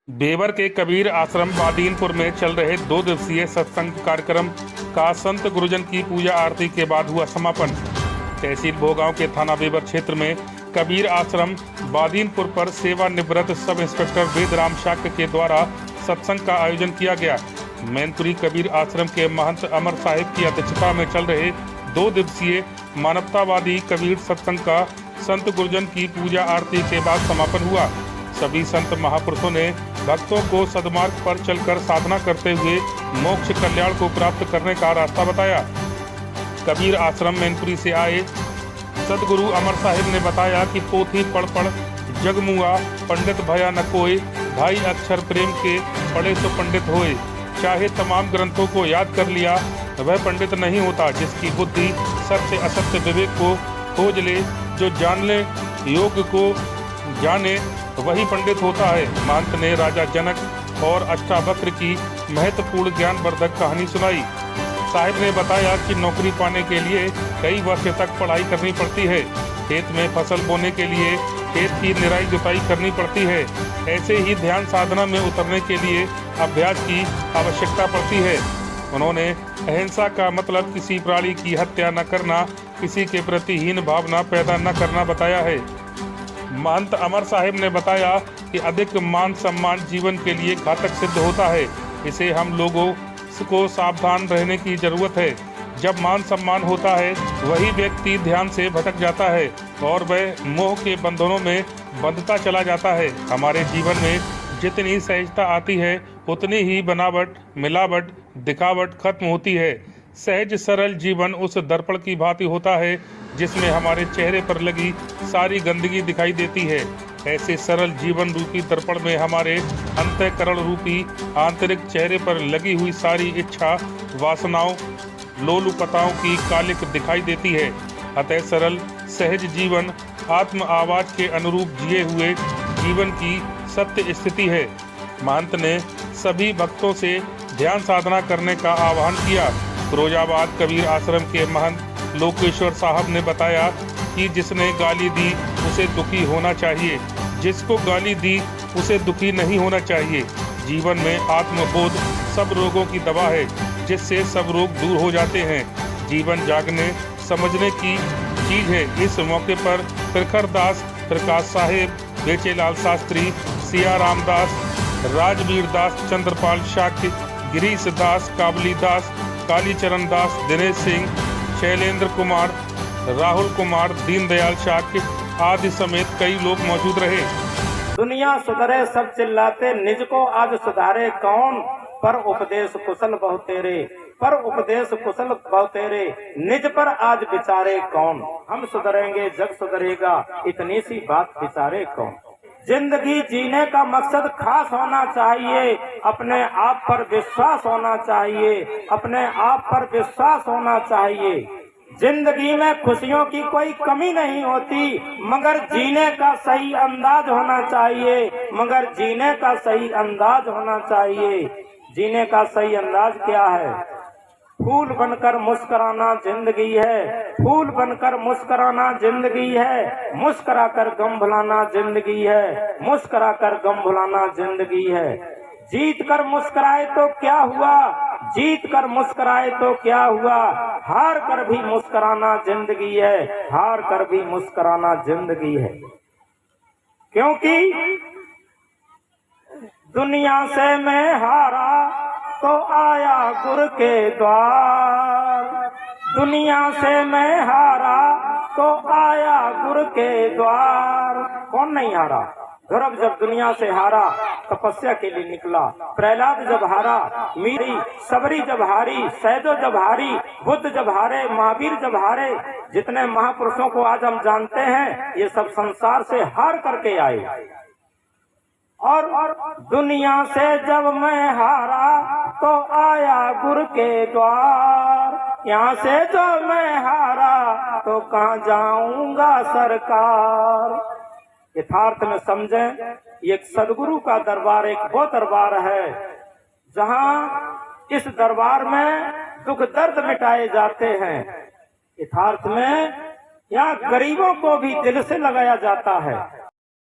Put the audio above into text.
Weber के कबीर आश्रम बादीनपुर में चल रहे 2 दिवसीय सत्संग कार्यक्रम का संत गुरुजन की पूजा आरती के बाद हुआ समापन। तहसील भोगांव के थाना बेवर क्षेत्र में कबीर आश्रम बादीनपुर पर सेवानिवृत्त सब इंस्पेक्टर वेदराम शाक्य के द्वारा सत्संग का आयोजन किया गया। मैनपुरी कबीर आश्रम के महंत अमर साहिब की अध्यक्षता में चल रहे 2 दिवसीय मानवतावादी कबीर सत्संग का संत गुरुजन की पूजा आरती के बाद समापन हुआ। सभी संत महापुरुषों ने भक्तों को सद्मार्ग पर चलकर साधना करते हुए मोक्ष कल्याण को प्राप्त करने का रास्ता बताया। कबीर आश्रम मैनपुरी से आए सदगुरु अमर साहिब ने बताया कि पोथी पढ़ पढ़ जगमुआ पंडित भया न कोय, भाई अक्षर प्रेम के पढ़े तो पंडित होए। चाहे तमाम ग्रंथों को याद कर लिया वह पंडित नहीं होता। जिसकी बुद्धि सत्य असत्य विवेक को खोज ले, जो जान ले योग को जाने, वही पंडित होता है। महंत ने राजा जनक और अष्टावक्र की महत्वपूर्ण ज्ञानवर्धक कहानी सुनाई। साहिब ने बताया कि नौकरी पाने के लिए कई वर्ष तक पढ़ाई करनी पड़ती है। खेत में फसल बोने के लिए खेत की निराई जुताई करनी पड़ती है। ऐसे ही ध्यान साधना में उतरने के लिए अभ्यास की आवश्यकता पड़ती है। उन्होंने अहिंसा का मतलब किसी प्राणी की हत्या न करना, किसी के प्रति हीन भावना पैदा न करना बताया है। महंत अमर साहिब ने बताया कि अधिक मान सम्मान जीवन के लिए घातक सिद्ध होता है। इसे हम लोगों को सावधान रहने की जरूरत है। जब मान सम्मान होता है वही व्यक्ति ध्यान से भटक जाता है और वह मोह के बंधनों में बंधता चला जाता है। हमारे जीवन में जितनी सहजता आती है उतनी ही बनावट, मिलावट, दिखावट खत्म होती है। सहज सरल जीवन उस दर्पण की भांति होता है जिसमें हमारे चेहरे पर लगी सारी गंदगी दिखाई देती है। ऐसे सरल जीवन रूपी दर्पण में हमारे अंतःकरण रूपी आंतरिक चेहरे पर लगी हुई सारी इच्छा, वासनाओं, लोलुपताओं की कालिक दिखाई देती है। अतः सरल सहज जीवन आत्म आवाज के अनुरूप जिए हुए जीवन की सत्य स्थिति है। महंत ने सभी भक्तों से ध्यान साधना करने का आह्वान किया। फिरोजाबाद कबीर आश्रम के महंत लोकेश्वर साहब ने बताया कि जिसने गाली दी उसे दुखी होना चाहिए, जिसको गाली दी उसे दुखी नहीं होना चाहिए। जीवन में आत्मबोध सब रोगों की दवा है, जिससे सब रोग दूर हो जाते हैं। जीवन जागने समझने की चीज है। इस मौके पर प्रखर दास, प्रकाश साहेब, बेचेलाल शास्त्री, सिया रामदास, राजवीर दास, चंद्रपाल शाक्य, गिरीश दास, काबली दास, कालीचरण दास, दिनेश सिंह, शैलेंद्र कुमार, राहुल कुमार, दीनदयाल शाक्य आदि समेत कई लोग मौजूद रहे। दुनिया सुधरे सब चिल्लाते, निज को आज सुधारे कौन। पर उपदेश कुशल बहु तेरे, पर उपदेश कुशल बहु तेरे, निज पर आज विचारे कौन। हम सुधरेंगे जग सुधरेगा, इतनी सी बात विचारे कौन। जिंदगी जीने का मकसद खास होना चाहिए, अपने आप पर विश्वास होना चाहिए, अपने आप पर विश्वास होना चाहिए। जिंदगी में खुशियों की कोई कमी नहीं होती, मगर जीने का सही अंदाज होना चाहिए, मगर जीने का सही अंदाज होना चाहिए। जीने का सही अंदाज क्या है? फूल बनकर मुस्कुराना जिंदगी है, फूल बनकर मुस्कुराना जिंदगी है, मुस्कुरा कर गम भुलाना जिंदगी है, मुस्कुरा कर गम भुलाना जिंदगी है। जीत कर मुस्कुराए तो क्या हुआ, जीत कर मुस्कुराए तो क्या हुआ, हार कर भी मुस्कुराना जिंदगी है, हार कर भी मुस्कुराना जिंदगी है। क्योंकि दुनिया से मैं हारा तो आया गुरु के द्वार, दुनिया से मैं हारा तो आया गुरु के द्वार। कौन नहीं हारा? ध्रुव जब दुनिया से हारा तपस्या के लिए निकला, प्रहलाद जब हारा, मीरी सबरी जब हारी, सैदो जब हारी, बुद्ध जब हारे, महावीर जब हारे, जितने महापुरुषों को आज हम जानते हैं ये सब संसार से हार करके आए। और दुनिया से जब मैं हारा तो आया गुरु के द्वार, यहाँ से जो मैं हारा तो कहाँ जाऊंगा सरकार। यथार्थ में समझें, ये एक सदगुरु का दरबार, एक वो दरबार है जहाँ इस दरबार में दुख दर्द मिटाए जाते हैं। यथार्थ में यहाँ गरीबों को भी दिल से लगाया जाता है।